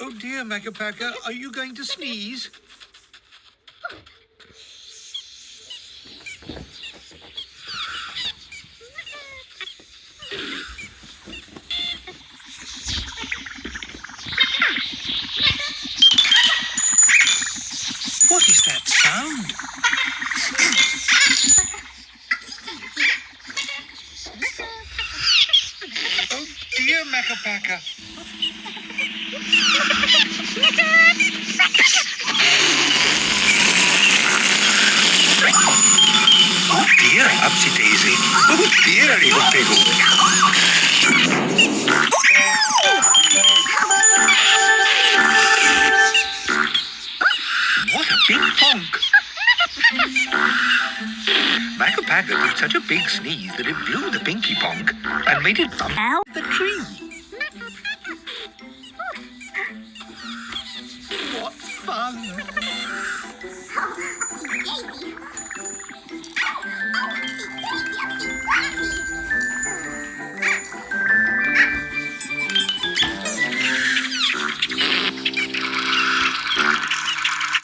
Oh dear, Macapaca, are you going to sneeze? What is that sound? Oh dear, Macapaca. Oh dear, Upsy Daisy. Oh dear, Eagle Piggle. What a big honk. Macapaca did such a big sneeze that it blew the Pinky Ponk and made it bump the tree. What fun!